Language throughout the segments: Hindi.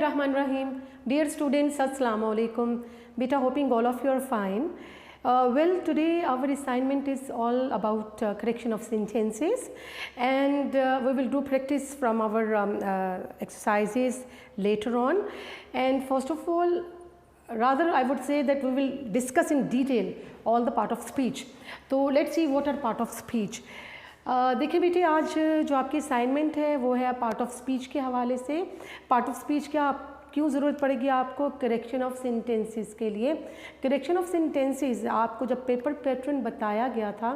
Bismillahirrahmanirrahim. Dear students, Assalamu alaikum. Beta, hoping all of you are fine. Well, today our assignment is all about correction of sentences, and we will do practice from our exercises later on. And first of all, rather I would say that we will discuss in detail all the part of speech. So let's see what are part of speech. देखिए बेटे, आज जो आपकी असाइनमेंट है वो है पार्ट ऑफ स्पीच के हवाले से। पार्ट ऑफ स्पीच क्या क्यों ज़रूरत पड़ेगी आपको? करेक्शन ऑफ सेंटेंसेस के लिए। करेक्शन ऑफ सेंटेंसेस आपको जब पेपर पैटर्न बताया गया था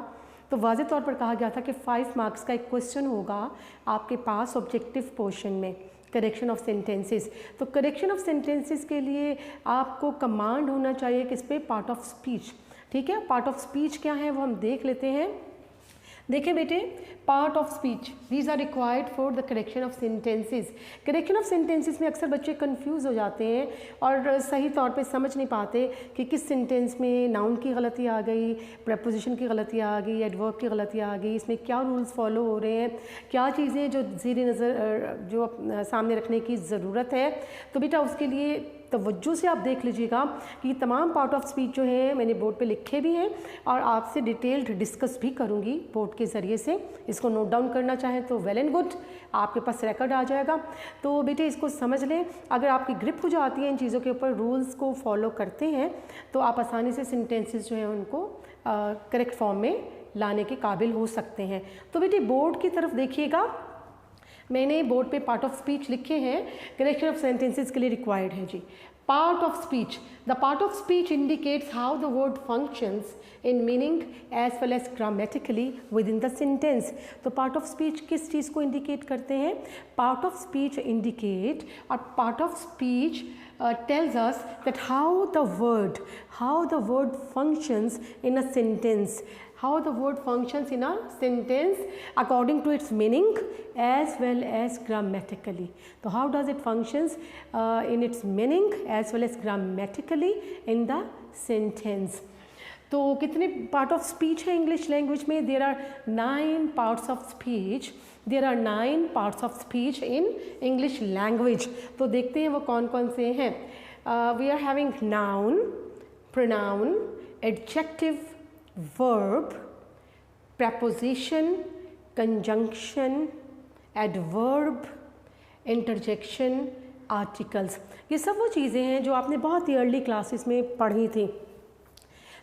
तो वाज़ेह तौर पर कहा गया था कि 5 मार्क्स का एक क्वेश्चन होगा आपके पास ऑब्जेक्टिव पोर्शन में, करेक्शन ऑफ सेंटेंसेस। तो करेक्शन ऑफ सेंटेंसेस के लिए आपको कमांड होना चाहिए किस पे? Part of speech. ठीक है, पार्ट ऑफ स्पीच क्या है वो हम देख लेते हैं। देखिए बेटे, part of speech these are required for the correction of sentences. Correction of sentences में अक्सर बच्चे कंफ्यूज हो जाते हैं और सही तौर पे समझ नहीं पाते कि किस सेंटेंस में नाउन की गलती आ गई, प्रेपोजिशन की गलती आ गई, एडवर्ब की गलती आ गई, इसमें क्या रूल्स फॉलो हो रहे हैं, क्या चीज़ें जो ज़ीर नज़र जो सामने रखने की ज़रूरत है। तो बेटा उसके लिए तवज्जो से आप देख लीजिएगा कि तमाम पार्ट ऑफ स्पीच जो है मैंने बोर्ड पे लिखे भी हैं और आपसे डिटेल्ड डिस्कस भी करूँगी बोर्ड के ज़रिए से। इसको नोट डाउन करना चाहें तो वेल एंड गुड, आपके पास रिकॉर्ड आ जाएगा। तो बेटे इसको समझ लें, अगर आपकी ग्रिप हो जाती है इन चीज़ों के ऊपर, रूल्स को फॉलो करते हैं तो आप आसानी से सेंटेंसेस जो हैं उनको करेक्ट फॉर्म में लाने के काबिल हो सकते हैं। तो बेटे बोर्ड की तरफ देखिएगा, मैंने बोर्ड पे पार्ट ऑफ स्पीच लिखे हैं, करेक्शन ऑफ सेंटेंसेस के लिए रिक्वायर्ड है जी। Part of speech, the part of speech indicates how the word functions in meaning as well as grammatically within the sentence. तो पार्ट ऑफ स्पीच किस चीज़ को इंडिकेट करते हैं? पार्ट ऑफ स्पीच इंडिकेट और part of speech tells us that how the word functions in a sentence, how the word functions in a sentence according to its meaning as well as grammatically. So how does it functions in its meaning as well as grammatically in the sentence. तो कितने पार्ट ऑफ स्पीच है इंग्लिश लैंग्वेज में? There are 9 parts of speech. There are 9 parts of speech in English language. तो देखते हैं वो कौन कौन से हैं। We are having noun, pronoun, adjective, verb, preposition, conjunction, adverb, interjection, articles। ये सब वो चीज़ें हैं जो आपने बहुत ही अर्ली क्लासेस में पढ़ी थी।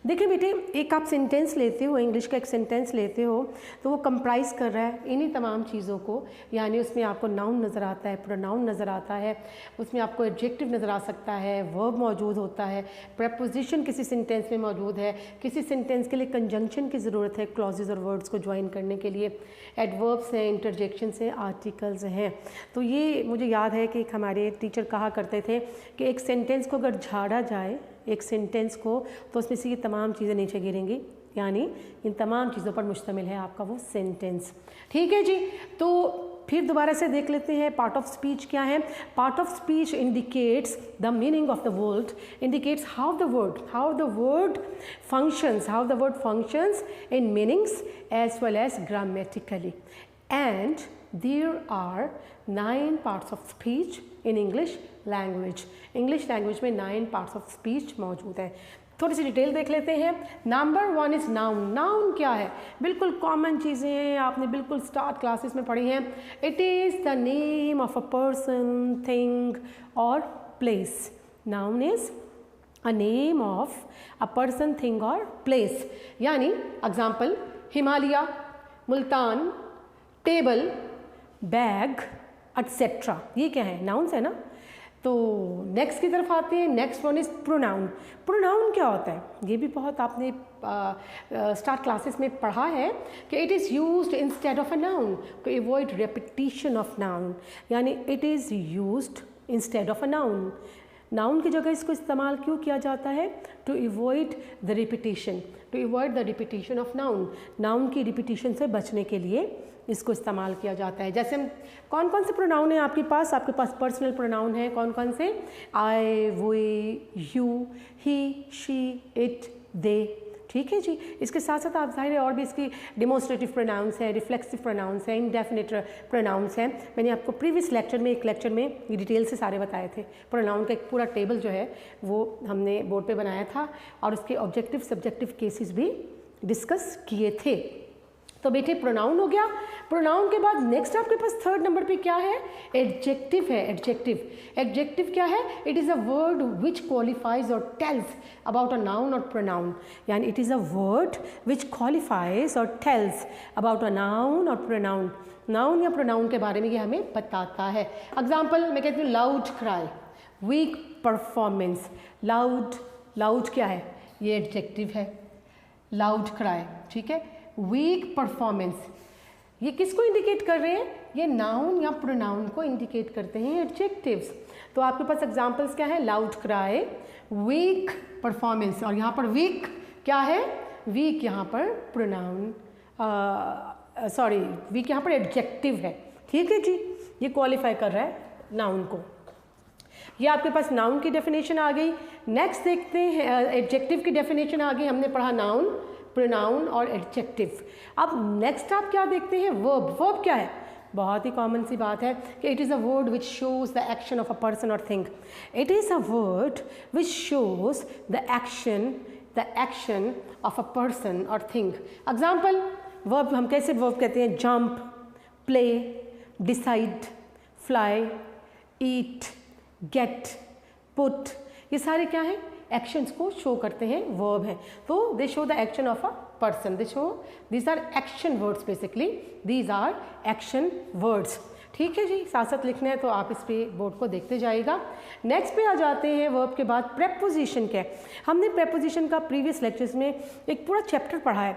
देखिए बेटे, एक आप सेंटेंस लेते हो, इंग्लिश का एक सेंटेंस लेते हो तो वो कंप्राइज कर रहा है इन्हीं तमाम चीज़ों को, यानी उसमें आपको नाउन नज़र आता है, प्रोनाउन नज़र आता है, उसमें आपको एडजेक्टिव नज़र आ सकता है, वर्ब मौजूद होता है, प्रेपोजिशन किसी सेंटेंस में मौजूद है, किसी सेंटेंस के लिए कंजंक्शन की ज़रूरत है क्लॉजेज और वर्ड्स को ज्वाइन करने के लिए, एडवर्ब्स हैं, इंटरजेक्शंस हैं, आर्टिकल्स हैं। तो ये मुझे याद है कि एक हमारे टीचर कहा करते थे कि एक सेंटेंस को अगर झाड़ा जाए, एक सेंटेंस को, तो उसमें से ये तमाम चीज़ें नीचे गिरेंगी, यानी इन तमाम चीज़ों पर मुश्तमिल है आपका वो सेंटेंस। ठीक है जी। तो फिर दोबारा से देख लेते हैं पार्ट ऑफ स्पीच क्या है। Part of speech indicates the meaning of the word, indicates how the word functions in meanings as well as grammatically. And there are 9 parts of speech in English language. English language में 9 पार्ट्स ऑफ स्पीच मौजूद है। थोड़ी सी डिटेल देख लेते हैं। Number 1 is noun. नाउन क्या है? बिल्कुल कॉमन चीज़ें हैं, आपने बिल्कुल स्टार्ट क्लासेस में पढ़ी हैं। It is the name of a person, thing और place. Noun is a name of a person, thing और प्लेस। यानी example, Himalaya, Multan, table, bag, etcetera. ये क्या है? नाउन्स है ना। तो नेक्स्ट की तरफ आते हैं। Next one is pronoun. Pronoun क्या होता है? ये भी बहुत आपने स्टार्ट क्लासेस में पढ़ा है कि it is used instead of a noun to avoid repetition of noun, यानी it is used instead of a noun. Noun की जगह इसको इस्तेमाल क्यों किया जाता है? To avoid the repetition of noun. Noun की रिपीटिशन से बचने के लिए इसको इस्तेमाल किया जाता है। जैसे कौन कौन से प्रोनाउन हैं आपके पास पर्सनल प्रोनाउन है। कौन कौन से? I, we, you, he, she, it, they. ठीक है जी। इसके साथ साथ आप जाहिर है और भी इसकी डिमोन्स्ट्रेटिव प्रोनाउंस है, रिफ्लेक्सिव प्रोनाउंस है, इंडेफिनिट प्रोनाउंस है। मैंने आपको प्रीवियस लेक्चर में एक लेक्चर में ये डिटेल से सारे बताए थे। प्रोनाउन का एक पूरा टेबल जो है वो हमने बोर्ड पे बनाया था और उसके ऑब्जेक्टिव सब्जेक्टिव केसेस भी डिस्कस किए थे। तो बेटे प्रोनाउन हो गया। प्रोनाउन के बाद नेक्स्ट आपके पास थर्ड नंबर पे क्या है? एडजेक्टिव है। एडजेक्टिव एडजेक्टिव क्या है? It is a word which qualifies और टेल्स अबाउट अ नाउन और प्रोनाउन। यानी it is a word which qualifies और टेल्स अबाउट अ नाउन और प्रोनाउन। नाउन या प्रोनाउन के बारे में ये हमें बताता है। एग्जाम्पल मैं कहती हूँ loud cry, weak performance. Loud, loud क्या है? ये एडजेक्टिव है। लाउड क्राई, ठीक है। वीक परफॉर्मेंस, ये किसको इंडिकेट कर रहे हैं? ये नाउन या प्रोनाउन को इंडिकेट करते हैं एडजेक्टिव्स। तो आपके पास एग्जांपल्स क्या है? Loud cry, weak performance. और यहाँ पर वीक क्या है? वीक यहाँ पर प्रोनाउन, सॉरी वीक यहाँ पर एडजेक्टिव है। ठीक है जी, ये क्वालिफाई कर रहा है नाउन को। ये आपके पास नाउन की डेफिनेशन आ गई। नेक्स्ट देखते हैं एडजेक्टिव की डेफिनेशन आ गई। हमने पढ़ा नाउन, प्रोनाउन और एडजेक्टिव। अब नेक्स्ट आप क्या देखते हैं? वर्ब। वर्ब क्या है? बहुत ही कॉमन सी बात है कि it is a word which shows the action of a person और thing. It is a word which shows the action of a person और थिंग। एग्जाम्पल वर्ब हम कैसे वर्ब कहते हैं? Jump, play, decide, fly, eat, get, put. ये सारे क्या हैं? एक्शंस को शो करते हैं, वर्ब हैं। तो they show the action of a person, they show, these are action words basically, these are action words. ठीक है जी, साथ साथ लिखना है तो आप इस पे बोर्ड को देखते जाइएगा। नेक्स्ट पे आ जाते हैं वर्ब के बाद प्रेपोजिशन क्या है। हमने प्रेपोजिशन का प्रीवियस लेक्चर्स में एक पूरा चैप्टर पढ़ा है,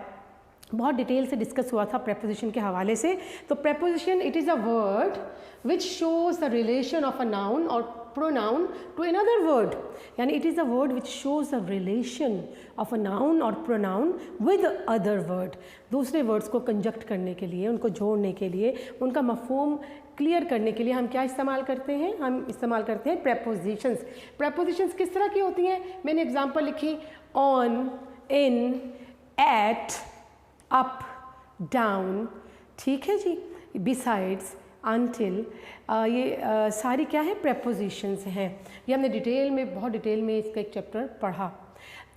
बहुत डिटेल से डिस्कस हुआ था प्रेपोजिशन के हवाले से। तो preposition it is a word which shows the relation of a noun और प्रोनाउन टू अनदर वर्ड। यानी it is a word which shows the relation of a noun और प्रोनाउन विद अदर वर्ड। दूसरे वर्ड्स को कंजक्ट करने के लिए, उनको जोड़ने के लिए, उनका मफहूम क्लियर करने के लिए हम क्या इस्तेमाल करते हैं? हम इस्तेमाल करते हैं प्रेपोजिशंस। प्रेपोजिशंस किस तरह की होती हैं? मैंने एग्जांपल लिखी, on, in, at, up, down. ठीक है जी, बिसाइड्स, अनटिल, ये सारी क्या है? प्रेपोजिशंस हैं। ये हमने डिटेल में, बहुत डिटेल में इसका एक चैप्टर पढ़ा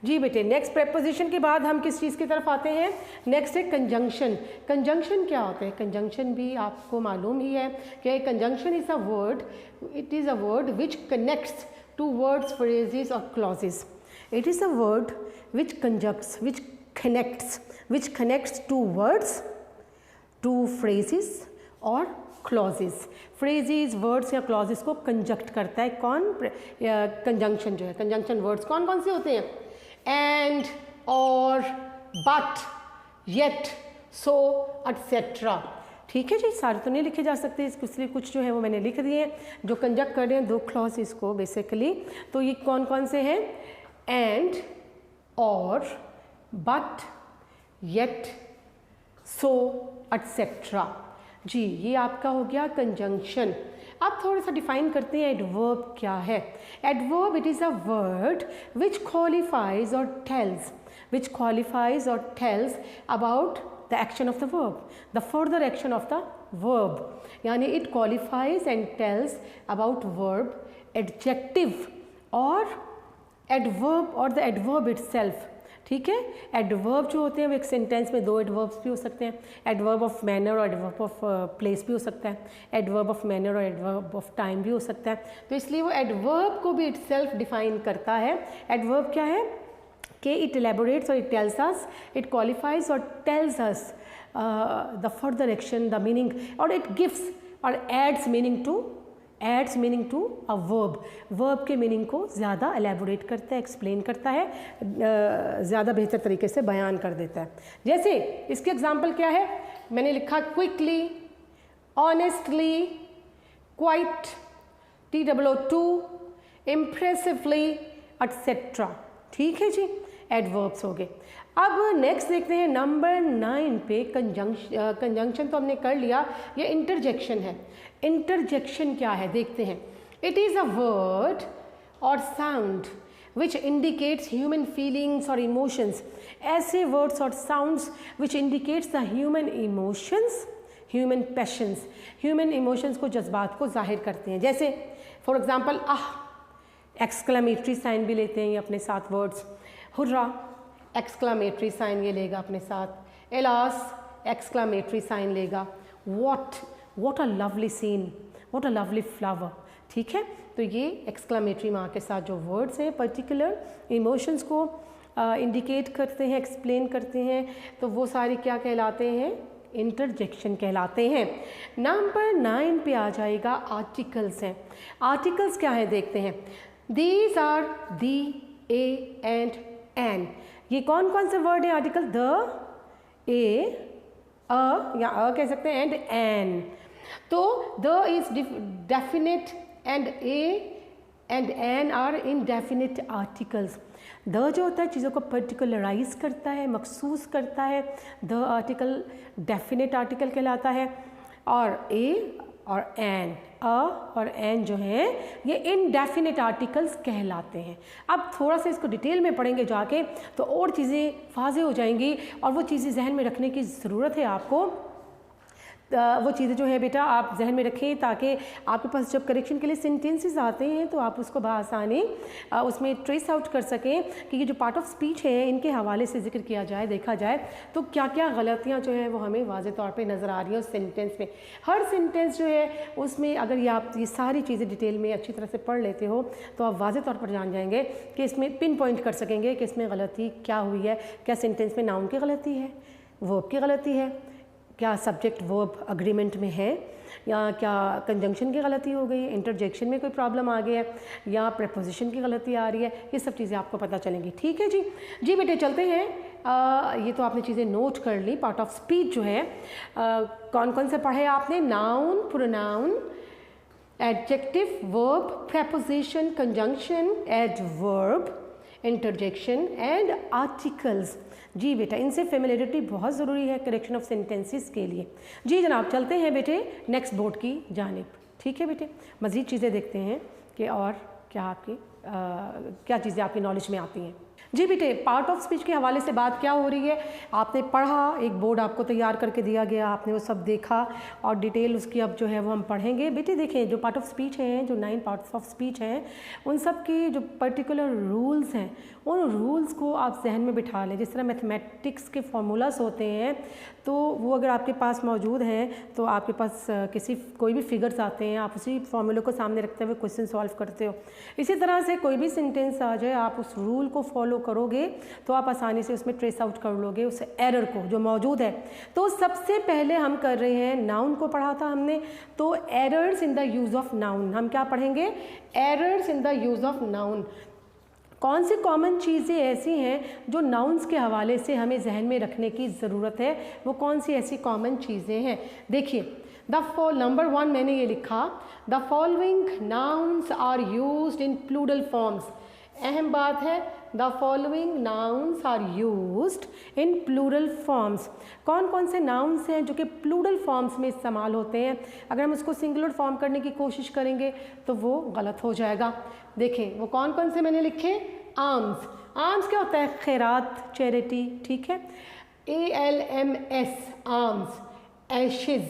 जी बेटे। नेक्स्ट प्रेपोजिशन के बाद हम किस चीज़ की तरफ आते हैं? नेक्स्ट है कंजंक्शन। कंजंक्शन क्या होता है? कंजंक्शन भी आपको मालूम ही है कि conjunction is a word, it is a word which connects two words, phrases और clauses. It is a word which conjuncts, which connects two words, two phrases और clauses। phrases, words या clauses को conjunct करता है कौन? कंजंक्शन जो है, कंजंक्शन वर्ड्स कौन कौन से होते हैं? and, or, but, yet, so, etc। ठीक है जी, सारे तो नहीं लिखे जा सकते, इसलिए कुछ जो है वो मैंने लिख दिए हैं जो कंजक्ट कर रहे हैं दो क्लॉजेस को बेसिकली। तो ये कौन कौन से हैं? and, or, but, yet, so, etc। जी, ये आपका हो गया कंजंक्शन। अब थोड़ा सा डिफाइन करते हैं एडवर्ब क्या है। Adverb it is a word which qualifies और tells about the action of the verb, the further action of the verb. यानी it qualifies and tells about verb, adjective और एडवर्ब और द एडवर्ब इटसेल्फ। ठीक है, एडवर्ब जो होते हैं वो एक सेंटेंस में दो एडवर्ब्स भी हो सकते हैं। एडवर्ब ऑफ मैनर और एडवर्ब ऑफ प्लेस भी हो सकता है। एडवर्ब ऑफ मैनर और एडवर्ब ऑफ टाइम भी हो सकता है। तो इसलिए वो एडवर्ब को भी इटसेल्फ डिफाइन करता है। एडवर्ब क्या है कि इट एलेबोरेट्स और it tells us, it qualifies और tells us the further action, the meaning, और इट गिव्स और adds meaning to a verb. Verb के मीनिंग को ज़्यादा एलेबोरेट करता है, एक्सप्लेन करता है, ज़्यादा बेहतर तरीके से बयान कर देता है। जैसे इसके एग्जांपल क्या है? मैंने लिखा quickly, honestly, quite, TOO, impressively, etcetera. ठीक है जी, एडवर्ब्स हो गए। अब नेक्स्ट देखते हैं नंबर 9 पे कंजंक्शन तो हमने कर लिया, ये इंटरजेक्शन है। इंटरजेक्शन क्या है देखते हैं। इट इज़ अ वर्ड और sound which indicates human feelings or emotions, ऐसे words और sounds which indicates the human emotions, human passions, human emotions को, जज्बात को जाहिर करते हैं। जैसे फॉर एग्जाम्पल एक्सक्लामेटरी साइन भी लेते हैं ये अपने साथ वर्ड्स, हुर्रा एक्सक्लामेटरी साइन ये लेगा अपने साथ, एलास एक्सक्लामेटरी साइन लेगा, what a lovely scene, what a lovely flower, ठीक है। तो ये एक्सक्लामेटरी मार्क के साथ जो वर्ड्स हैं पर्टिकुलर इमोशंस को इंडिकेट करते हैं, एक्सप्लेन करते हैं, तो वो सारे क्या कहलाते हैं, इंटरजेक्शन कहलाते हैं। नंबर 9 पे आ जाएगा आर्टिकल्स हैं। आर्टिकल्स क्या है देखते हैं। These are the, a and an, ये कौन कौन से वर्ड है आर्टिकल, द, ए, या कह सकते हैं, एंड एन। तो the is definite and a and an are indefinite articles. The जो होता है चीज़ों को पर्टिकुलराइज करता है, मखसूस करता है, द आर्टिकल डेफिनेट आर्टिकल कहलाता है, और ए और एन, और एन जो है ये इनडेफिनेट आर्टिकल्स कहलाते हैं। अब थोड़ा सा इसको डिटेल में पढ़ेंगे जाके तो और चीज़ें वाज़ेह हो जाएंगी, और वो चीज़ें जहन में रखने की ज़रूरत है आपको। वो चीज़ें जो है बेटा आप जहन में रखें ताकि आपके पास जब करेक्शन के लिए सेंटेंसेस आते हैं तो आप उसको बआसानी उसमें ट्रेस आउट कर सकें कि ये जो पार्ट ऑफ स्पीच है इनके हवाले से जिक्र किया जाए, देखा जाए तो क्या क्या गलतियाँ जो है वो हमें वाज़े तौर पे नज़र आ रही हैं उस सेंटेंस में। हर सेंटेंस जो है उसमें अगर ये आप ये सारी चीज़ें डिटेल में अच्छी तरह से पढ़ लेते हो तो आप वाज़े तौर पर जान जाएंगे कि इसमें पिन पॉइंट कर सकेंगे कि इसमें गलती क्या हुई है, क्या सेंटेंस में नाउन की गलती है, वर्ब की गलती है, क्या सब्जेक्ट वर्ब अग्रीमेंट में है, या क्या कंजंक्शन की गलती हो गई, इंटरजेक्शन में कोई प्रॉब्लम आ गया है, या प्रेपोजिशन की गलती आ रही है, ये सब चीज़ें आपको पता चलेंगी। ठीक है जी बेटे चलते हैं। ये तो आपने चीज़ें नोट कर ली। पार्ट ऑफ स्पीच जो है कौन कौन से पढ़े आपने, noun, pronoun, adjective, verb, preposition, conjunction, adverb, interjection and articles. जी बेटा इनसे फेमिलियरिटी बहुत ज़रूरी है करेक्शन ऑफ सेंटेंसेस के लिए। जी जनाब चलते हैं बेटे नेक्स्ट बोर्ड की जानिब। ठीक है बेटे मज़ीद चीज़ें देखते हैं कि और क्या आपकी क्या चीज़ें आपकी नॉलेज में आती हैं। जी बेटे पार्ट ऑफ स्पीच के हवाले से बात क्या हो रही है, आपने पढ़ा, एक बोर्ड आपको तैयार करके दिया गया, आपने वो सब देखा और डिटेल उसकी अब जो है वो हम पढ़ेंगे। बेटे देखें जो पार्ट ऑफ स्पीच हैं, जो 9 पार्ट्स ऑफ स्पीच हैं, उन सब के जो पर्टिकुलर रूल्स हैं उन रूल्स को आप जहन में बिठा लें। जिस तरह मैथमेटिक्स के फार्मूलास होते हैं तो वो अगर आपके पास मौजूद हैं तो आपके पास कोई भी फिगर्स आते हैं, आप उसी फार्मूले को सामने रखते हुए क्वेश्चन सॉल्व करते हो। इसी तरह से कोई भी सेंटेंस आ जाए आप उस रूल को फॉलो करोगे तो आप आसानी से उसमें ट्रेस आउट कर लोगे उस एरर को जो मौजूद है। तो सबसे पहले हम कर रहे हैं, नाउन को पढ़ा था हमने, तो errors in the use of noun. हम क्या पढ़ेंगे, errors in the use of noun. कौन सी कॉमन चीज़ें ऐसी हैं जो नाउन्स के हवाले से हमें जहन में रखने की ज़रूरत है, वो कौन सी ऐसी कॉमन चीज़ें हैं। देखिए नंबर 1 मैंने ये लिखा, the following nouns are used in plural forms. अहम बात है, the following nouns are used in plural forms. कौन कौन से नाउन्स हैं जो कि प्लूरल फॉर्म्स में इस्तेमाल होते हैं। अगर हम उसको सिंगुलर फॉर्म करने की कोशिश करेंगे तो वो गलत हो जाएगा। देखें वो कौन कौन से मैंने लिखे, आर्म्स। आर्म्स क्या होता है, खैरात, चैरिटी, ठीक है। ALMS arms. एशिज,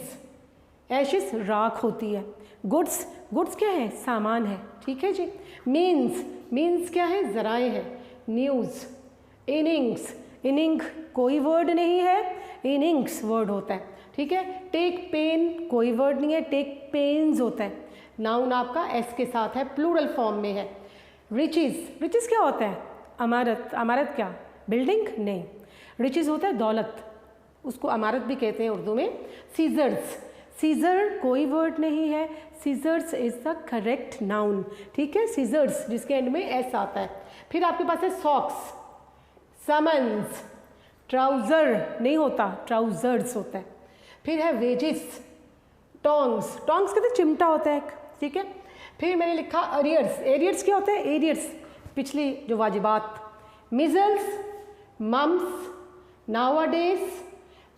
एशिज राख होती है। गुड्स, गुड्स क्या है, सामान है, ठीक है जी। मीन्स, मीन्स क्या है, ज़राए है। न्यूज़। इनिंग्स, इनिंग कोई वर्ड नहीं है, इनिंग्स वर्ड होता है, ठीक है। टेक पेन कोई वर्ड नहीं है, टेक पेन्स होता है। नाउन आपका एस के साथ है, प्लूरल फॉर्म में है। रिचेस, रिचेस क्या होता है, अमारत। अमारत क्या, बिल्डिंग नहीं, रिचेस होता है दौलत, उसको अमारत भी कहते हैं उर्दू में। सीजर्स, सीजर कोई वर्ड नहीं है, scissors is the correct noun, ठीक है। सीजर्स जिसके एंड में एस आता है। फिर आपके पास है सॉक्स, समन्स। ट्राउज़र नहीं होता, ट्राउज़र्स होता है। फिर है वेजिस, टोंग्स, टोंग्स कहते हैं चिमटा होता है, ठीक है। फिर मैंने लिखा एरियर्स, एरियर्स क्या होता है, एरियर्स पिछली जो वाजिबात। मिजल्स, मम्स, नावाडेज,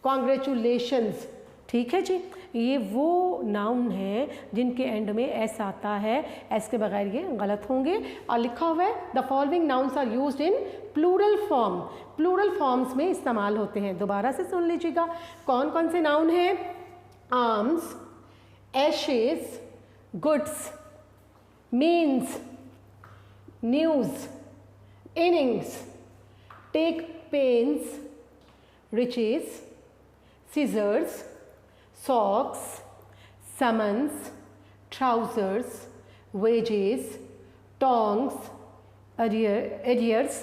कॉन्ग्रेचुलेशंस, ठीक है जी। ये वो नाउन है जिनके एंड में एस आता है, एस के बगैर ये गलत होंगे। और लिखा हुआ है the following nouns are used in plural form, plural forms में इस्तेमाल होते हैं। दोबारा से सुन लीजिएगा कौन कौन से नाउन हैं। Arms, ashes, goods, means, news, innings, take pains, riches, scissors, socks, summons, trousers, wages, tongs, arrears,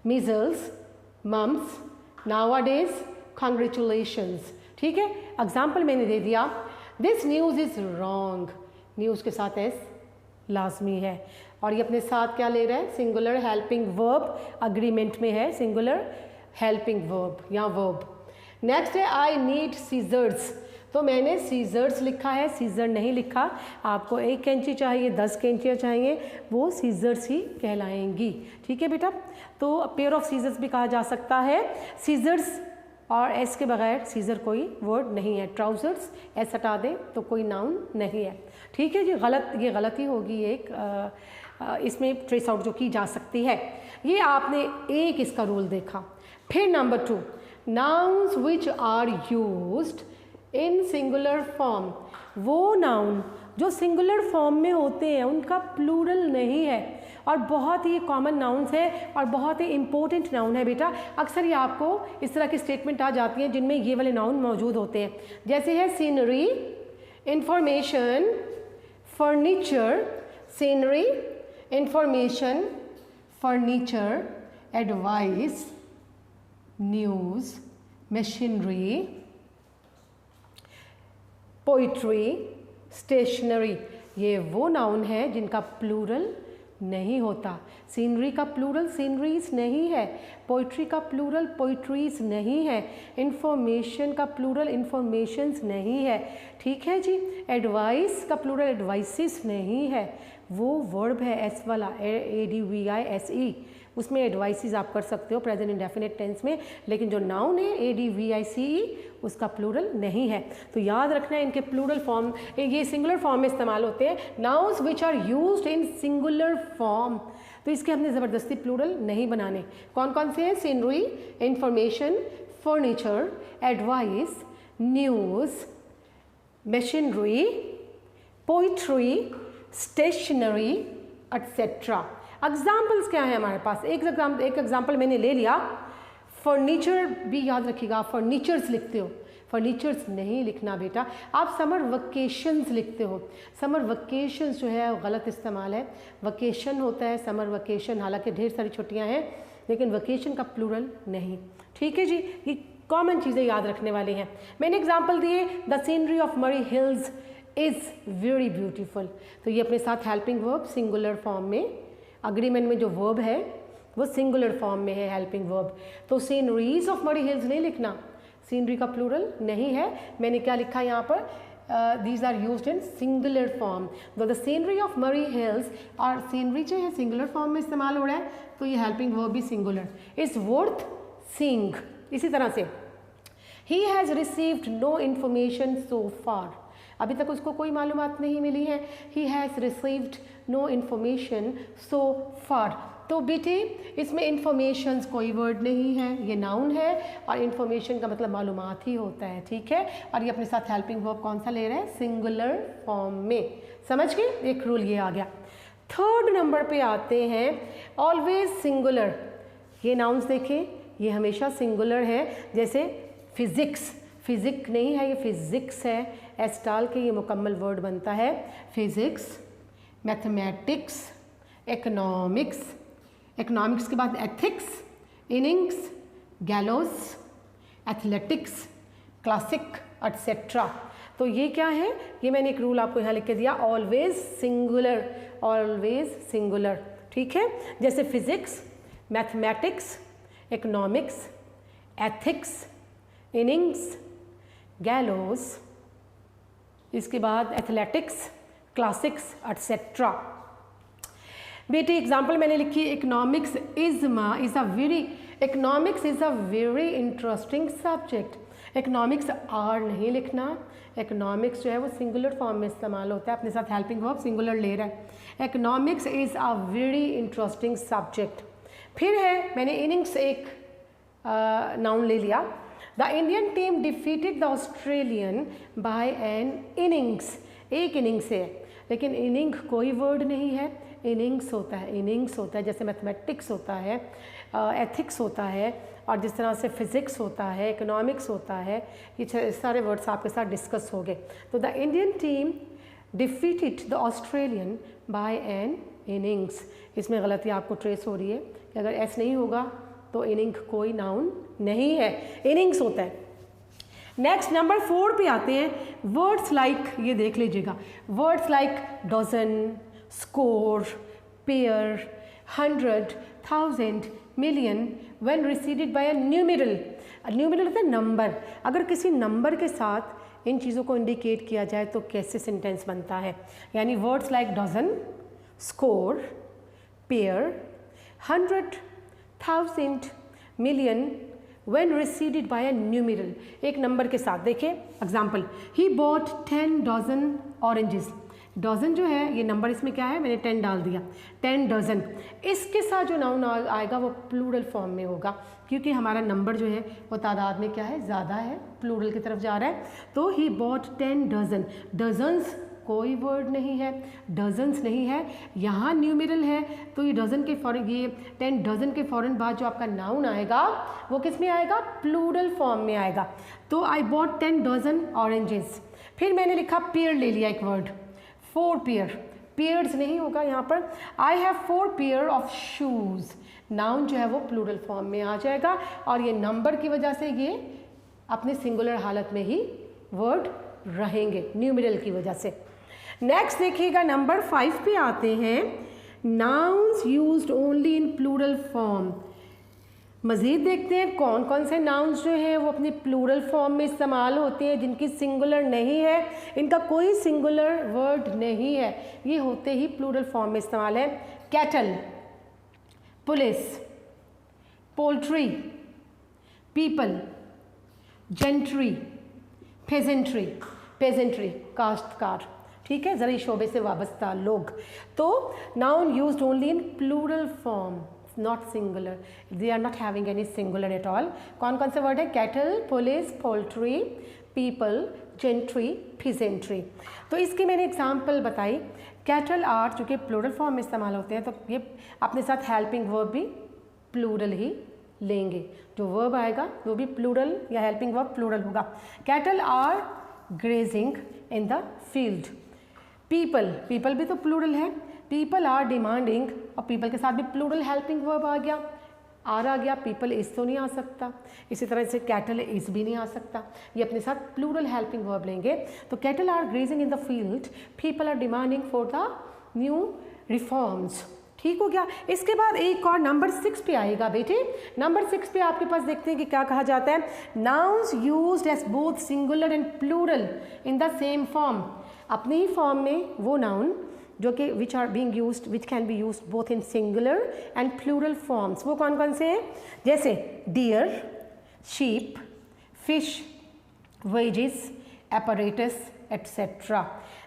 measles, mumps, nowadays, congratulations। ठीक है, एग्जाम्पल मैंने दे दिया। This news is wrong, news के साथ एस लाजमी है। और ये अपने साथ क्या ले रहा है, सिंगुलर हेल्पिंग वर्ब, अग्रीमेंट में है सिंगुलर हेल्पिंग वर्ब या वर्ब। नेक्स्ट है आई नीड सीजर्स, तो मैंने सीजर्स लिखा है, सीजर नहीं लिखा। आपको 1 कैंची चाहिए, 10 कैंचियाँ चाहिए, वो सीजर्स ही कहलाएंगी। ठीक है बेटा, तो पेयर ऑफ सीजर्स भी कहा जा सकता है। सीजर्स और एस के बगैर सीजर कोई वर्ड नहीं है। ट्राउजर्स एस हटा दें तो कोई नाउन नहीं है। ठीक है जी, ये गलती होगी एक, इसमें ट्रेस आउट जो की जा सकती है। ये आपने एक इसका रूल देखा। फिर number 2, nouns which are used in singular form, वो नाउन जो सिंगुलर फॉर्म में होते हैं उनका प्लूरल नहीं है, और बहुत ही कॉमन नाउन्स है और बहुत ही इंपॉर्टेंट नाउन है बेटा। अक्सर ये आपको इस तरह की स्टेटमेंट आ जाती हैं जिनमें ये वाले नाउन मौजूद होते हैं, जैसे है scenery, information, furniture, scenery, information, furniture, advice, news, machinery, poetry, stationery. ये वो नाउन है जिनका प्लूरल नहीं होता। सीनरी का प्लूरल सीनरीज नहीं है, पोइट्री का प्लूरल पोइट्रीज नहीं है, इंफॉर्मेशन का प्लूरल इंफॉर्मेशंस नहीं है। ठीक है जी, एडवाइस का प्लूरल एडवाइसिस नहीं है, वो वर्ब है एस वाला, ADVISE, उसमें एडवाइसिस आप कर सकते हो प्रेजेंट इंडेफिनिट टेंस में, लेकिन जो नाउन है ADVICE उसका प्लूरल नहीं है। तो याद रखना है इनके प्लूरल फॉर्म, ये सिंगुलर फॉर्म में इस्तेमाल होते हैं। Nouns which are used in singular form, तो इसके हमने ज़बरदस्ती प्लूरल नहीं बनाने। कौन कौन से हैं, scenery, information, furniture, advice, news, machinery, poetry, stationery, etcetera. Examples क्या है हमारे पास, एक एग्जाम्पल मैंने ले लिया। फर्नीचर भी याद रखिएगा, फर्नीचर्स लिखते हो, फर्नीचर्स नहीं लिखना बेटा, आप समर वकेशंस लिखते हो। समर वकेशंस जो है गलत इस्तेमाल है, वकेशन होता है समर वकेशन, हालांकि ढेर सारी छुट्टियां हैं लेकिन वकेशन का प्लूरल नहीं। ठीक है जी, ये कॉमन चीज़ें याद रखने वाली हैं। मैंने एग्जाम्पल दिए, the scenery of Murree hills is very beautiful, तो ये अपने साथ हेल्पिंग वर्ब सिंगुलर फॉर्म में, अग्रीमेंट में जो वर्ब है वो सिंगुलर फॉर्म में है हेल्पिंग वर्ब। तो सीनरीज ऑफ मरी हिल्स नहीं लिखना, सीनरी का प्लूरल नहीं है। मैंने क्या लिखा यहाँ पर, these are used in singular form. The scenery of Murree hills, और सीनरी जो है सिंगुलर फॉर्म में इस्तेमाल हो रहा है, तो ये हेल्पिंग वर्ब भी सिंगुलर, इज वर्थ सीइंग। इसी तरह से he has received no information so far, अभी तक उसको कोई मालूमात नहीं मिली है। He has received no information so far, तो बेटे इसमें इंफॉर्मेशन कोई वर्ड नहीं है, ये नाउन है और इंफॉर्मेशन का मतलब मालूमात ही होता है। ठीक है, और ये अपने साथ हेल्पिंग वर्ब कौन सा ले रहा है, सिंगुलर फॉर्म में। समझ गए, एक रूल ये आ गया। थर्ड नंबर पे आते हैं, ऑलवेज सिंगुलर। ये नाउन्स देखें, ये हमेशा सिंगुलर है, जैसे फिजिक्स, फिजिक नहीं है, ये फिजिक्स है, एस डाल के ये मुकम्मल वर्ड बनता है। फिजिक्स, मैथमेटिक्स, इकोनॉमिक्स, इकोनॉमिक्स के बाद ethics, innings, gallows, athletics, classic, etcetera. तो ये क्या है, ये मैंने एक रूल आपको यहाँ लिख के दिया, ऑलवेज सिंगुलर, ऑलवेज सिंगुलर। ठीक है, जैसे physics, mathematics, economics, ethics, innings, gallows, इसके बाद एथलेटिक्स, क्लासिक्स, एटसेट्रा। बेटे एग्जाम्पल मैंने लिखी, economics is a very interesting subject. Economics are नहीं लिखना, इकोनॉमिक्स जो है वो सिंगुलर फॉर्म में इस्तेमाल होता है, अपने साथ हेल्पिंग वर्ब सिंगुलर ले रहा है। Economics is a very interesting subject. फिर है, मैंने इनिंग्स एक नाउन ले लिया। The Indian team defeated the Australian by an innings, एक इनिंग से, लेकिन इनिंग कोई वर्ड नहीं है, इनिंग्स होता है, इनिंग्स होता है। जैसे मैथमेटिक्स होता है, एथिक्स होता है, और जिस तरह से फिज़िक्स होता है, इकोनॉमिक्स होता है, ये सारे वर्ड्स आपके साथ डिस्कस हो गए। तो the Indian team defeated the Australian by an innings, इसमें गलती आपको ट्रेस हो रही है कि अगर एस नहीं होगा तो इनिंग कोई नाउन नहीं है, इनिंग्स होता है। नेक्स्ट नंबर 4 पे आते हैं। वर्ड्स लाइक, ये देख लीजिएगा, words like dozen, score, pair, 100, 1000, million when preceded by a numeral. Numeral होता है नंबर। अगर किसी नंबर के साथ इन चीज़ों को इंडिकेट किया जाए तो कैसे सेंटेंस बनता है, यानी words like dozen, score, pair, 100, 1000, million when preceded by a numeral, एक नंबर के साथ। देखिए example, he bought 10 dozen oranges. Dozen जो है ये नंबर, इसमें क्या है, मैंने 10 डाल दिया, 10 डजन। इसके साथ जो नाउन आएगा वो प्लूरल फॉर्म में होगा, क्योंकि हमारा नंबर जो है वो तादाद में क्या है, ज़्यादा है, प्लूरल की तरफ जा रहा है। तो ही बॉट 10 डजन, डजन्स कोई वर्ड नहीं है, डजन्स नहीं है, यहाँ न्यूमेरल है, तो ये डजन के फौरन, ये 10 डजन के फ़ौरन बाद जो आपका नाउन आएगा वो किस में आएगा, प्लूरल फॉर्म में आएगा। तो आई बॉट 10 डजन ऑरेंजेस। फिर मैंने लिखा पेयर, ले लिया एक वर्ड, 4 पेयर, पेयर्स नहीं होगा यहाँ पर। I have 4 pair of shoes, noun जो है वो प्लूरल फॉर्म में आ जाएगा, और ये नंबर की वजह से ये अपने सिंगुलर हालत में ही वर्ड रहेंगे, न्यूमेरल की वजह से। नेक्स्ट देखिएगा, नंबर 5 पे आते हैं। Nouns used only in plural form. मज़ीद देखते हैं कौन कौन से नाउन्स जो हैं वो अपनी प्लूरल फॉर्म में इस्तेमाल होते हैं, जिनकी सिंगुलर नहीं है, इनका कोई सिंगुलर वर्ड नहीं है, ये होते ही प्लूरल फॉर्म में इस्तेमाल है। Cattle, police, poultry, people, gentry, pageantry, pageantry काश्तकार, ठीक है, ज़रूरी शोबे से वाबस्ता लोग। तो noun used only in plural form, not singular, they are not having any singular at all. कौन कौन से वर्ड है, cattle, police, poultry, people, gentry, pageantry. तो इसकी मैंने एग्जाम्पल बताई। कैटल आर चूँकि प्लूरल फॉर्म में इस्तेमाल होते हैं, तो ये अपने साथ हेल्पिंग वर्ब भी प्लूरल ही लेंगे, जो वर्ब आएगा वो भी प्लूरल या हेल्पिंग वर्ब प्लूरल होगा। Cattle are grazing in the field. People, people भी तो प्लूरल है, पीपल आर डिमांडिंग, और पीपल के साथ भी प्लूरल हेल्पिंग वर्ब आ गया, आर आ गया, पीपल इस तो नहीं आ सकता, इसी तरह से कैटल इस भी नहीं आ सकता, ये अपने साथ प्लूरल हेल्पिंग वर्ब लेंगे। तो cattle are grazing in the field, people are demanding for the new reforms. ठीक हो गया। इसके बाद एक और नंबर 6 पे आएगा बेटे। नंबर 6 पे आपके पास देखते हैं कि क्या कहा जाता है, nouns used as both singular and plural in the same form. अपने ही फॉर्म में वो नाउन जो कि which are being used, which can be used both in singular and plural forms, वो कौन कौन से हैं, जैसे deer, sheep, fish, wages, apparatus etcetera.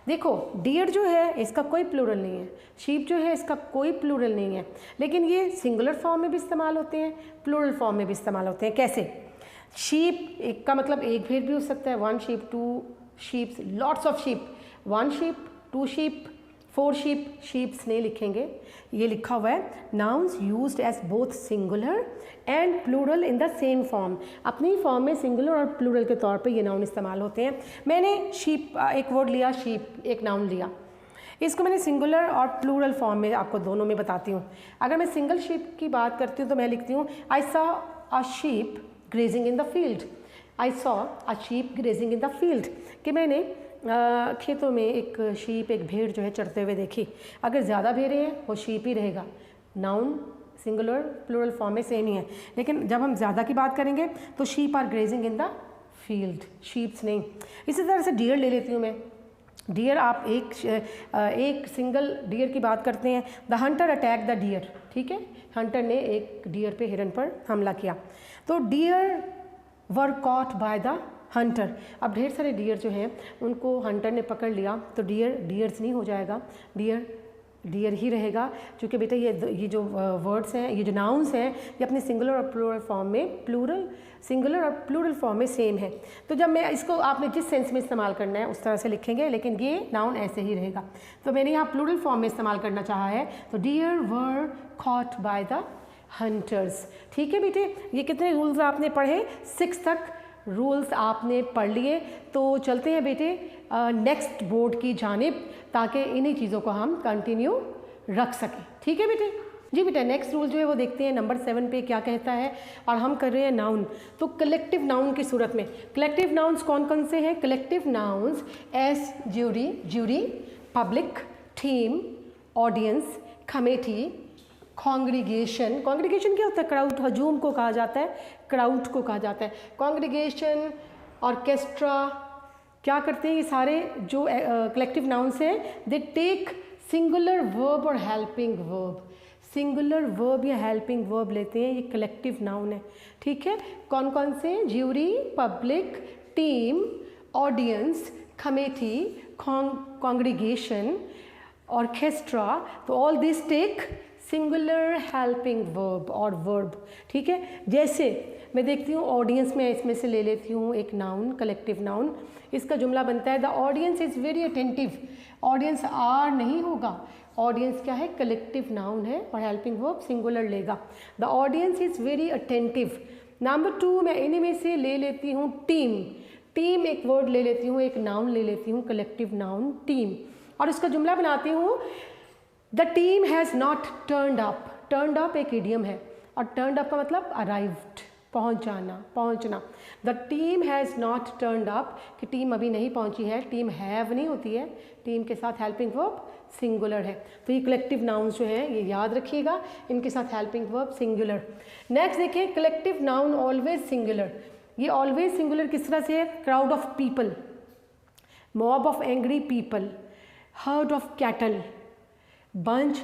देखो डियर जो है इसका कोई प्लूरल नहीं है, शीप जो है इसका कोई प्लूरल नहीं है, लेकिन ये सिंगुलर फॉर्म में भी इस्तेमाल होते हैं, प्लूरल फॉर्म में भी इस्तेमाल होते हैं। कैसे, शीप एक का मतलब एक भेड़ भी हो सकता है, 1 sheep, 2 sheep, lots of sheep, 1 sheep, 2 sheep, 4 sheep, sheeps नहीं लिखेंगे, ये लिखा हुआ है nouns used as both singular and plural in the same form. अपनी फॉर्म में सिंगुलर और प्लूरल के तौर पे ये नाउन इस्तेमाल होते हैं। मैंने शीप एक वर्ड लिया, शीप एक नाउन लिया, इसको मैंने सिंगुलर और प्लूरल फॉर्म में आपको दोनों में बताती हूँ। अगर मैं सिंगल शीप की बात करती हूँ तो मैं लिखती हूँ I saw a sheep grazing in the field. I saw a sheep grazing in the field, कि मैंने खेतों में एक शीप, एक भेड़ जो है चरते हुए देखी। अगर ज़्यादा भेड़ें हैं वो शीप ही रहेगा, नाउन सिंगुलर प्लूरल फॉर्म में सेम ही है, लेकिन जब हम ज़्यादा की बात करेंगे तो sheep are grazing in the field, sheeps नहीं। इसी तरह से डियर ले लेती हूँ मैं। डियर आप एक सिंगल डियर की बात करते हैं, the hunter attack the deer, ठीक है, हंटर ने एक डियर पे, हिरन पर हमला किया। तो deer were caught by the hunter. अब ढेर सारे डियर जो हैं उनको हंटर ने पकड़ लिया तो डियर्स नहीं हो जाएगा, डियर ही रहेगा, क्योंकि बेटा ये जो वर्ड्स हैं, ये जो नाउन्स हैं, ये अपने सिंगुलर और प्लूरल फॉर्म में सिंगुलर और प्लूरल फॉर्म में सेम है। तो जब मैं इसको आपने जिस सेंस में इस्तेमाल करना है उस तरह से लिखेंगे, लेकिन ये नाउन ऐसे ही रहेगा। तो मैंने यहाँ प्लूरल फॉर्म में इस्तेमाल करना चाहा है, तो deer were caught by the hunters. ठीक है बेटे, ये कितने रूल्स आपने पढ़े? 6 तक रूल्स आपने पढ़ लिए। तो चलते हैं बेटे नेक्स्ट बोर्ड की जानिब, ताकि इन्हीं चीज़ों को हम कंटिन्यू रख सकें। ठीक है बेटे? जी बेटा, नेक्स्ट रूल जो है वो देखते हैं नंबर 7 पे क्या कहता है, और हम कर रहे हैं नाउन। तो कलेक्टिव नाउन की सूरत में कलेक्टिव नाउन्स कौन कौन से हैं? Collective nouns S jury, public, team, audience, committee, congregation. Congregation क्या होता है? क्राउड, हजूम को कहा जाता है, क्राउड को कहा जाता है। कॉन्ग्रीगेशन, ऑर्केस्ट्रा, क्या करते हैं ये सारे जो कलेक्टिव नाउन्स हैं? दे टेक सिंगुलर वर्ब और हेल्पिंग वर्ब। सिंगुलर वर्ब या हेल्पिंग वर्ब लेते हैं, ये कलेक्टिव नाउन है। ठीक है, कौन कौन से? Jury, public, team, audience, committee, congregation, orchestra. तो all this take singular helping verb और वर्ब। ठीक है, जैसे मैं देखती हूँ ऑडियंस में, इसमें से ले लेती हूँ एक नाउन, कलेक्टिव नाउन। इसका जुमला बनता है the audience is very attentive. Audience are नहीं होगा, ऑडियंस क्या है? कलेक्टिव नाउन है और हेल्पिंग वर्ब सिंगुलर लेगा। The audience is very attentive. Number 2 मैं इन्हीं में से ले लेती हूँ टीम। टीम एक वर्ड ले लेती हूँ, एक नाउन ले लेती हूँ, कलेक्टिव नाउन टीम, और इसका जुमला बनाती हूँ the team has not turned up. Turned up एक इडियम है, और टर्नड अप का मतलब अराइव्ड, पहुंचना। The team has not turned up, कि टीम अभी नहीं पहुंची है। टीम हैव नहीं होती है, टीम के साथ हेल्पिंग वर्ब सिंगुलर है। तो ये कलेक्टिव नाउन्स जो हैं ये याद रखिएगा, इनके साथ हेल्पिंग वर्ब सिंगुलर। नेक्स्ट देखिए, कलेक्टिव नाउन ऑलवेज सिंगुलर। ये ऑलवेज सिंगुलर किस तरह से है? Crowd of people, mob of angry people, heard of cattle, bunch,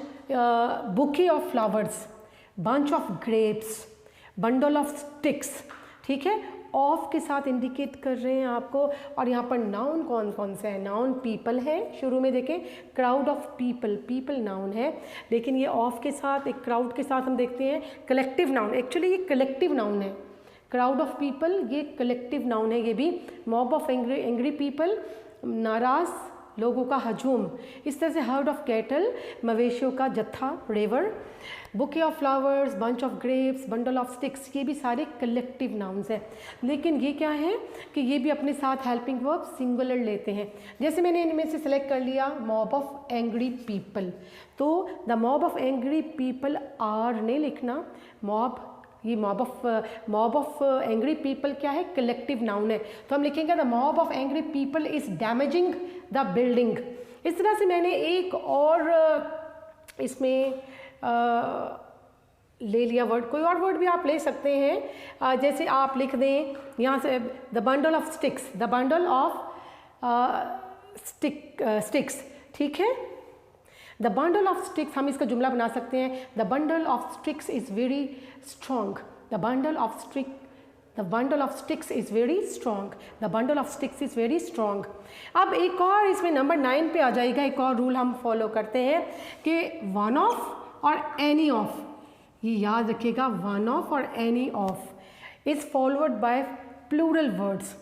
bouquet of flowers, bunch of grapes, bundle of sticks। ठीक है, ऑफ के साथ इंडिकेट कर रहे हैं आपको। और यहाँ पर नाउन कौन कौन से हैं? नाउन पीपल है, शुरू में देखें crowd of people, people noun है, लेकिन ये ऑफ के साथ, एक क्राउड के साथ हम देखते हैं कलेक्टिव नाउन। एक्चुअली ये कलेक्टिव नाउन है, क्राउड ऑफ पीपल ये कलेक्टिव नाउन है। ये भी मॉब ऑफ एंग्री पीपल, नाराज लोगों का हजूम। इस तरह से हर्ड ऑफ कैटल, मवेशियों का जत्था, river, bouquet of flowers, bunch of grapes, bundle of sticks, ये भी सारे कलेक्टिव नाउन्स हैं। लेकिन ये क्या है कि ये भी अपने साथ हेल्पिंग वर्ब सिंगुलर लेते हैं। जैसे मैंने इनमें से सिलेक्ट कर लिया मॉब ऑफ एंग्री पीपल, तो the mob of angry people are नहीं लिखना, मॉब, ये मॉब ऑफ एंग्री पीपल क्या है? कलेक्टिव नाउन है। तो हम लिखेंगे the mob of angry people is damaging the building. इस तरह से मैंने एक और इसमें ले लिया वर्ड, कोई और वर्ड भी आप ले सकते हैं। जैसे आप लिख दें यहाँ से the bundle of sticks, the bundle of sticks. ठीक है, द बंडल ऑफ स्टिक्स, हम इसका जुमला बना सकते हैं the bundle of sticks is very strong. The bundle of sticks is very strong. The bundle of sticks is very strong. अब एक और इसमें नंबर 9 पे आ जाएगा, एक और रूल हम फॉलो करते हैं कि वन ऑफ और एनी ऑफ, ये याद रखिएगा, वन ऑफ और any of is followed by plural words,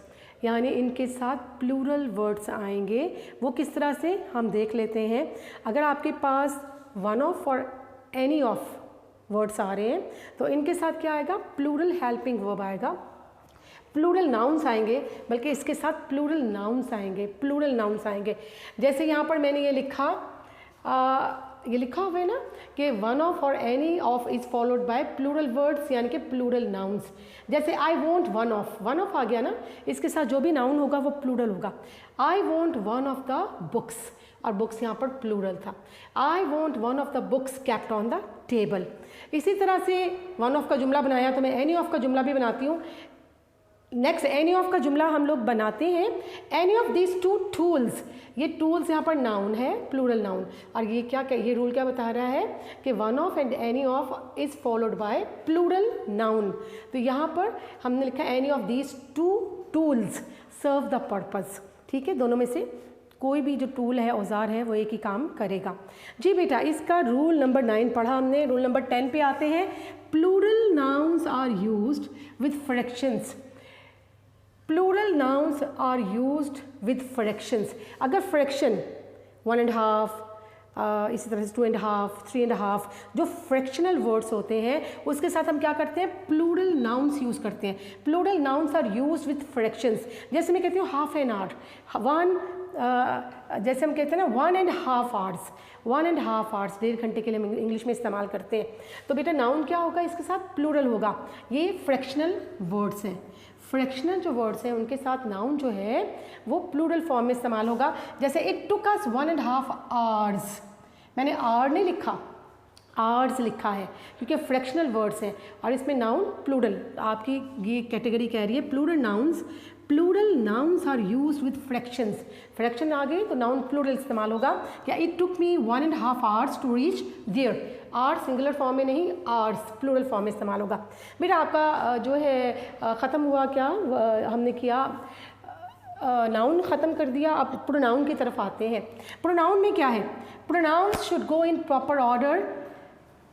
यानी इनके साथ प्लूरल वर्ड्स आएंगे। वो किस तरह से हम देख लेते हैं। अगर आपके पास वन ऑफ और एनी ऑफ वर्ड्स आ रहे हैं तो इनके साथ क्या आएगा? प्लूरल हेल्पिंग वर्ब आएगा, प्लूरल नाउन्स आएंगे, बल्कि इसके साथ प्लूरल नाउन्स आएंगे, प्लूरल नाउन्स आएंगे। जैसे यहाँ पर मैंने ये लिखा, ये लिखा हुआ है ना कि वन ऑफ और any of is followed by plural words, यानी कि प्लूरल नाउन्स। जैसे आई वॉन्ट वन ऑफ आ गया ना, इसके साथ जो भी नाउन होगा वो प्लूरल होगा। आई want one of the books, और बुक्स यहाँ पर प्लूरल था। आई want one of the books kept on the table. इसी तरह से वन ऑफ का जुमला बनाया तो मैं एनी ऑफ का जुमला भी बनाती हूँ। नेक्स्ट एनी ऑफ का जुमला हम लोग बनाते हैं, any of this two tools. ये टूल्स यहाँ पर नाउन है, प्लूरल नाउन, और ये क्या, ये रूल क्या बता रहा है कि one of and any of is followed by plural noun. तो यहाँ पर हमने लिखा any of this two tools serve the purpose. ठीक है, दोनों में से कोई भी जो टूल है, औजार है, वो एक ही काम करेगा। जी बेटा, इसका रूल नंबर 9 पढ़ा हमने। रूल नंबर 10 पे आते हैं। Plural nouns are used with fractions. Plural nouns are used with fractions. अगर फ्रैक्शन 1.5 इसी तरह से 2.5 3.5 जो फ्रैक्शनल वर्ड्स होते हैं उसके साथ हम क्या करते हैं, प्लूरल नाउन्स यूज़ करते हैं। Plural nouns are used with fractions. जैसे मैं कहती हूँ हाफ एन आवर, जैसे हम कहते हैं ना 1.5 आवर्स, 1.5 आवर्स, 1.5 घंटे के लिए हम इंग्लिश में इस्तेमाल करते हैं। तो बेटा नाउन क्या होगा, इसके साथ प्लूरल होगा। ये फ्रैक्शनल वर्ड्स हैं। फ्रैक्शनल जो वर्ड्स हैं उनके साथ नाउन जो है वो प्लूरल फॉर्म में इस्तेमाल होगा। जैसे इट टुक अस 1.5 आवर्स, मैंने आवर नहीं लिखा, आवर्स लिखा है, क्योंकि फ्रैक्शनल वर्ड्स हैं और इसमें नाउन प्लूरल, आपकी ये कैटेगरी कह रही है plural nouns. Plural nouns are use with fractions. Fraction आ गई तो नाउन प्लूरल इस्तेमाल होगा। या it took me 1.5 hours to reach there, are singular form में नहीं, आर्स प्लूरल फॉर्म में इस्तेमाल होगा। बेटा आपका जो है ख़त्म हुआ क्या, हमने किया नाउन ख़त्म कर दिया। अब प्रोनाउन की तरफ आते हैं। प्रोनाउन में क्या है, pronouns should go in proper order.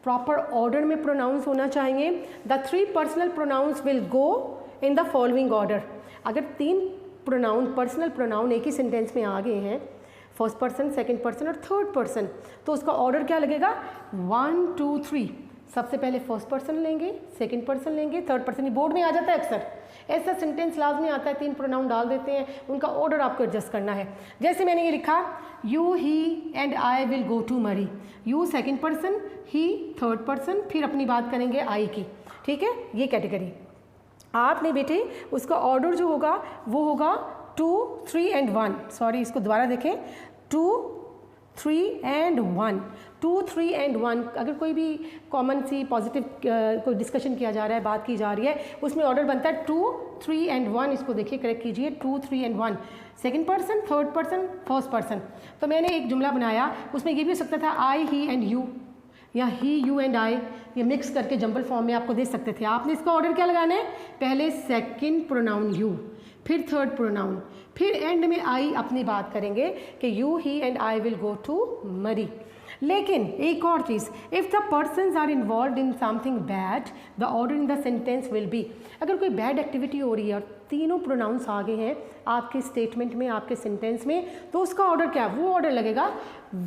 Proper order में प्रोनाउंस होना चाहिए। The 3 personal pronouns will go in the following order. अगर 3 प्रोनाउन, पर्सनल प्रोनाउन एक ही सेंटेंस में आ गए हैं, फर्स्ट पर्सन, सेकंड पर्सन और थर्ड पर्सन, तो उसका ऑर्डर क्या लगेगा, 1 2 3। सबसे पहले फर्स्ट पर्सन लेंगे, सेकंड पर्सन लेंगे, थर्ड पर्सन। ये बोर्ड में आ जाता है अक्सर, ऐसा सेंटेंस लाजमी आता है, 3 प्रोनाउन डाल देते हैं, उनका ऑर्डर आपको एडजस्ट करना है। जैसे मैंने ये लिखा, you he and I will go to Murree. You second person, he third person, फिर अपनी बात करेंगे आई की। ठीक है, ये कैटेगरी। आपने बेटे उसका ऑर्डर जो होगा वो होगा 2 3 एंड 1। सॉरी, इसको दोबारा देखें, 2 3 एंड 1, 2 3 एंड 1। अगर कोई भी कॉमन सी पॉजिटिव कोई डिस्कशन किया जा रहा है, बात की जा रही है, उसमें ऑर्डर बनता है 2 3 एंड 1। इसको देखिए, करेक्ट कीजिए, 2 3 and 1, second person, third person, first person. तो मैंने एक जुमला बनाया, उसमें ये भी हो सकता था आई ही एंड यू, या ही यू एंड आई, ये मिक्स करके जंबल फॉर्म में आपको दे सकते थे। आपने इसका ऑर्डर क्या लगाना है, पहले सेकंड प्रोनाउन यू, फिर थर्ड प्रोनाउन, फिर एंड में आई अपनी बात करेंगे कि you he and I will go to Murree. लेकिन एक और चीज़, if the persons are involve in something bad, the order in the sentence will be. अगर कोई बैड एक्टिविटी हो रही है और तीनों प्रोनाउंस आ गए हैं आपके स्टेटमेंट में, आपके सेंटेंस में, तो उसका ऑर्डर क्या, वो ऑर्डर लगेगा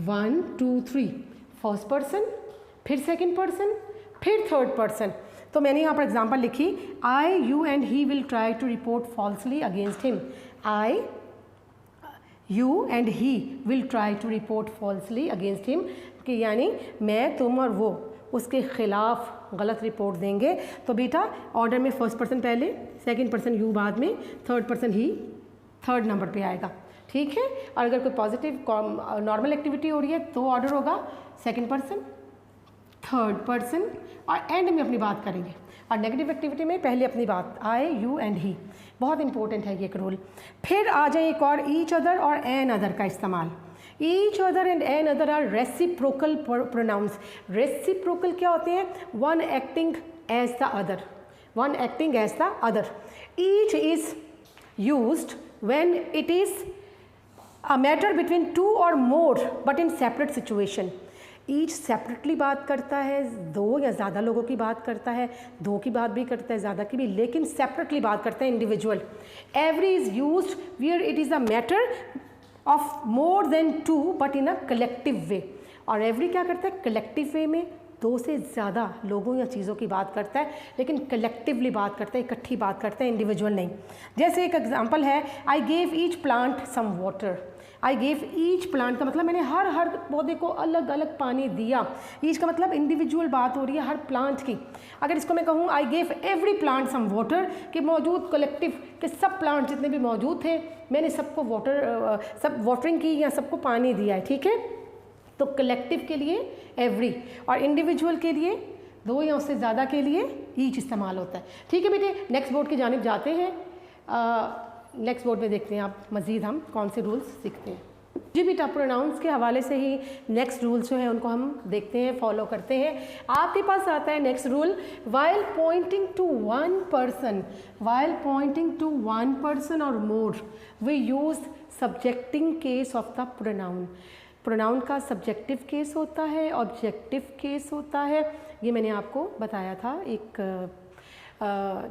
1 2 3, फर्स्ट पर्सन, फिर सेकंड पर्सन, फिर थर्ड पर्सन। तो मैंने यहाँ पर एग्जांपल लिखी, I you and he will try to report falsely against him. I you and he will try to report falsely against him, कि यानी मैं, तुम और वो उसके ख़िलाफ़ गलत रिपोर्ट देंगे। तो बेटा ऑर्डर में फर्स्ट पर्सन पहले, सेकंड पर्सन यू बाद में, third person he third number पे आएगा। ठीक है, और अगर कोई पॉजिटिव नॉर्मल एक्टिविटी हो रही है तो ऑर्डर होगा सेकंड पर्सन, थर्ड पर्सन, और एंड में अपनी बात करेंगे। और नेगेटिव एक्टिविटी में पहले अपनी बात, आई यू एंड ही। बहुत इंपॉर्टेंट है ये एक रूल। फिर आ जाए एक और, ईच अदर और एन अदर का इस्तेमाल। Each other and an other are reciprocal pronouns. Reciprocal क्या होते हैं, one acting as the other, one acting as the other. Each is used when it is a matter between 2 or more but in separate situation. Each separately बात करता है, 2 या ज़्यादा लोगों की बात करता है, 2 की बात भी करता है, ज़्यादा की भी, लेकिन सेपरेटली बात करता है, individual. Every is used where it is a matter of more than 2 but in a collective way. और एवरी क्या करता है, कलेक्टिव वे में 2 से ज़्यादा लोगों या चीज़ों की बात करता है, लेकिन कलेक्टिवली बात करता है, इकट्ठी बात करता है, इंडिविजुअल नहीं। जैसे एक एग्जांपल है, I gave each plant some water. I gave each plant का मतलब मैंने हर पौधे को अलग अलग पानी दिया। ईच का मतलब इंडिविजुअल बात हो रही है हर प्लांट की। अगर इसको मैं कहूँ, I gave every plant some water, कि मौजूद कलेक्टिव के सब प्लांट जितने भी मौजूद थे, मैंने सबको सब वाटरिंग की या सबको पानी दिया है। ठीक है, तो कलेक्टिव के लिए एवरी, और इंडिविजुअल के लिए 2 या उससे ज़्यादा के लिए ईच इस्तेमाल होता है। ठीक है बेटे, नेक्स्ट बोर्ड की जानिब जाते हैं। नेक्स्ट बोर्ड में देखते हैं आप मज़ीद हम कौन से रूल्स सीखते हैं। जी बेटा, प्रोनाउंस के हवाले से ही नेक्स्ट रूल जो है उनको हम देखते हैं, फॉलो करते हैं। आपके पास आता है next rule, while pointing to one person और more we use subjecting case of the pronoun. Pronoun का सब्जेक्टिव केस होता है, ऑब्जेक्टिव केस होता है। ये मैंने आपको बताया था एक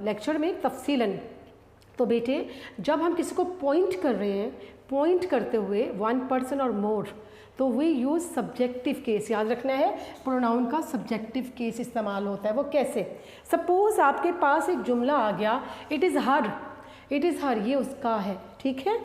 लेक्चर में तफसीलन। तो बेटे, जब हम किसी को पॉइंट कर रहे हैं, पॉइंट करते हुए वन पर्सन और मोर, तो वी यूज़ सब्जेक्टिव केस। याद रखना है, प्रोनाउन का सब्जेक्टिव केस इस्तेमाल होता है। वो कैसे? सपोज आपके पास एक जुमला आ गया, इट इज़ हर, ये उसका है, ठीक है।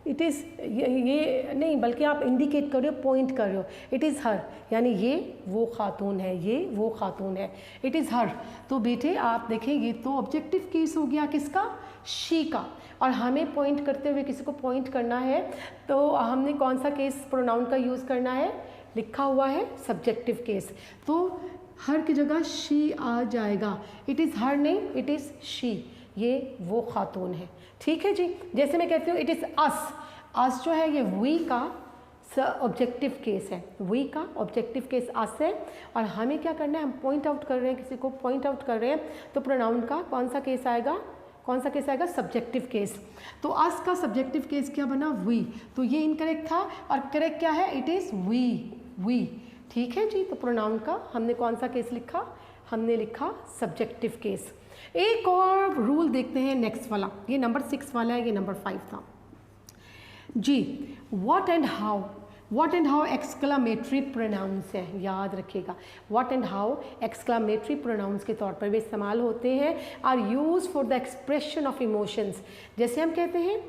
इट इज़ ये नहीं, बल्कि आप इंडिकेट कर रहे हो, पॉइंट कर रहे हो, इट इज़ हर, यानी ये वो खातून है, ये वो खातून है, इट इज़ हर। तो बेटे आप देखें, ये तो ऑब्जेक्टिव केस हो गया किसका? शी का। और हमें पॉइंट करते हुए किसी को पॉइंट करना है, तो हमने कौन सा केस प्रोनाउन का यूज़ करना है? लिखा हुआ है सब्जेक्टिव केस। तो हर की जगह शी आ जाएगा, इट इज़ हर नहीं, इट इज़ शी, ये वो खातून है, ठीक है जी। जैसे मैं कहती हूँ इट इज़ अस जो है ये वी का ऑब्जेक्टिव केस है, वी का ऑब्जेक्टिव केस अस है। और हमें क्या करना है? हम पॉइंट आउट कर रहे हैं, किसी को पॉइंट आउट कर रहे हैं, तो प्रोनाउन का कौन सा केस आएगा? Subjective case. तो अस का सब्जेक्टिव केस क्या बना? वी। तो ये इनकरेक्ट था, और करेक्ट क्या है? इट इज़ वी, ठीक है जी। तो प्रोनाउन का हमने कौन सा केस लिखा? हमने लिखा सब्जेक्टिव केस। एक और रूल देखते हैं नेक्स्ट वाला, ये नंबर 6 वाला है, ये नंबर 5 था जी। What and how exclamatory pronouns है, याद रखिएगा। What and how exclamatory pronouns के तौर पर वे इस्तेमाल होते हैं, are use for the expression of emotions. जैसे हम कहते हैं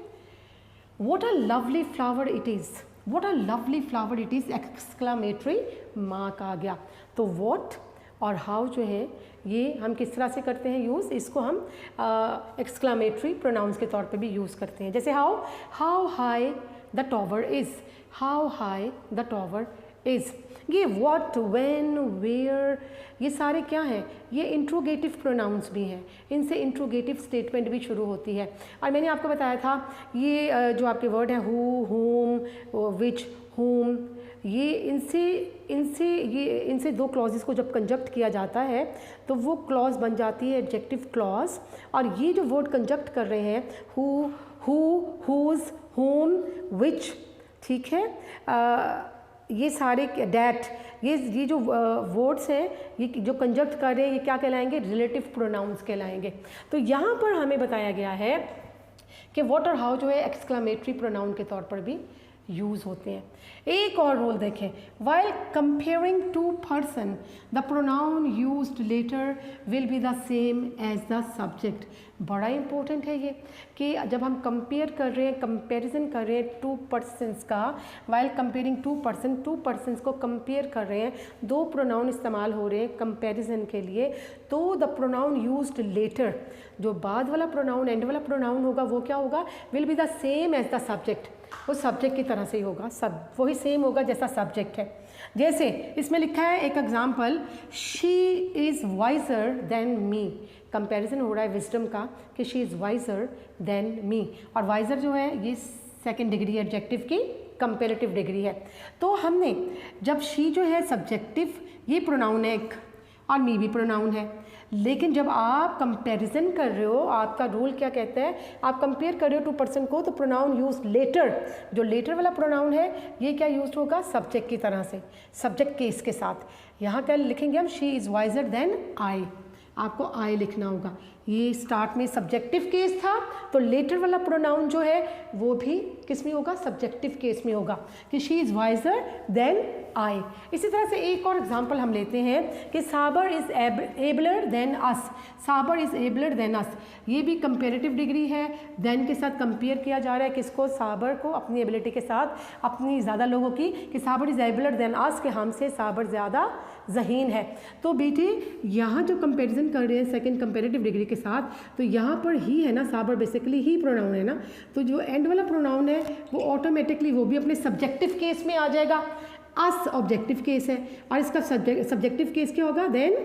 what a lovely flower it is, exclamatory mark आ गया। तो व्हाट और हाउ जो है ये हम किस तरह से करते हैं यूज़? इसको हम एक्सक्लामेटरी प्रोनाउंस के तौर पे भी यूज़ करते हैं। जैसे how high the tower is, ये व्हाट, व्हेन, वेयर, ये सारे क्या हैं? ये इंट्रोगेटिव प्रोनाउंस भी हैं, इनसे इंट्रोगेटिव स्टेटमेंट भी शुरू होती है। और मैंने आपको बताया था ये जो आपके वर्ड हैं हु, हुम, विच, हुम, ये इनसे दो क्लॉजेस को जब कंजक्ट किया जाता है तो वो क्लॉज बन जाती है एडजेक्टिव क्लॉज। और ये जो वर्ड कंजक्ट कर रहे हैं हु, हुज, हुम, विच, ठीक है, ये सारे डैट, ये जो वर्ड्स हैं ये जो कंजक्ट कर रहे हैं, ये क्या कहलाएंगे? रिलेटिव प्रोनाउंस कहलाएंगे। तो यहाँ पर हमें बताया गया है कि व्हाट और हाउ जो है एक्सक्लामेटरी प्रोनाउन के तौर पर भी यूज़ होते हैं। एक और रूल देखें, while comparing two persons the pronoun used later will be the same as the subject. बड़ा इंपॉर्टेंट है ये कि जब हम कंपेयर कर रहे हैं, कंपैरिजन कर रहे हैं टू पर्सन्स का, वाइल कंपेयरिंग टू पर्सन्स को कंपेयर कर रहे हैं, दो प्रोनाउन इस्तेमाल हो रहे हैं कंपैरिजन के लिए, तो द प्रोनाउन यूज्ड लेटर, जो बाद वाला प्रोनाउन, एंड वाला प्रोनाउन होगा, वो क्या होगा? Will be the same as the subject, वो सब्जेक्ट की तरह से ही होगा, सब वही सेम होगा जैसा सब्जेक्ट है। जैसे इसमें लिखा है एक example, she is wiser than me, comparison हो रहा है विजडम का कि she is wiser than me. और वाइजर जो है ये सेकंड डिग्री एडजेक्टिव की कंपेरेटिव डिग्री है। तो हमने जब शी जो है सब्जेक्टिव, ये प्रोनाउन है एक, और मी भी प्रोनाउन है, लेकिन जब आप कंपैरिजन कर रहे हो, आपका रूल क्या कहता है? आप कंपेयर कर रहे हो टू पर्सन को, तो प्रोनाउन यूज लेटर, जो लेटर वाला प्रोनाउन है ये क्या यूज होगा? सब्जेक्ट की तरह से, सब्जेक्ट केस के साथ। यहाँ क्या लिखेंगे हम? She is wiser than I, आपको आई लिखना होगा। ये स्टार्ट में सब्जेक्टिव केस था, तो लेटर वाला प्रोनाउन जो है वो भी किस में होगा? सब्जेक्टिव केस में होगा कि she is wiser than I. इसी तरह से एक और एग्जांपल हम लेते हैं कि साबर इज़ एबलर देन अस, साबर इज़ एबलर देन अस, ये भी कंपेरेटिव डिग्री है, देन के साथ कंपेयर किया जा रहा है किसको? साबर को अपनी एबिलिटी के साथ, अपनी ज़्यादा लोगों की, कि साबर इज़ एबलर देन अस, कि हमसे साबर ज़्यादा ज़हीन है। तो बेटे यहाँ जो कंपैरिजन कर रहे हैं सेकंड कंपेरेटिव डिग्री के साथ, तो यहाँ पर ही है ना, साबर बेसिकली ही प्रोनाउन है ना, तो जो एंड वाला प्रोनाउन है वो ऑटोमेटिकली वो भी अपने सब्जेक्टिव केस में आ जाएगा। अस ऑब्जेक्टिव केस है और इसका सब्जेक्टिव केस क्या होगा? Than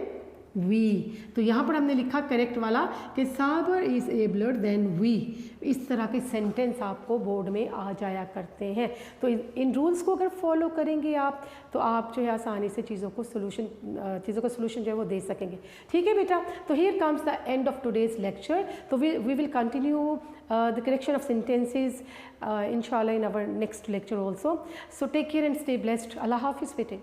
we. तो यहाँ पर हमने लिखा करेक्ट वाला कि साबर इज़ एबलर देन वी। इस तरह के सेंटेंस आपको बोर्ड में आ जाया करते हैं। तो इन रूल्स को अगर फॉलो करेंगे आप तो आप जो है आसानी से चीज़ों का सोल्यूशन जो है वो दे सकेंगे। ठीक है बेटा, तो here comes the end of today's lecture. तो we will continue the correction of sentences inshallah in our next lecture also. So take care and stay blessed. Allah Hafiz bete.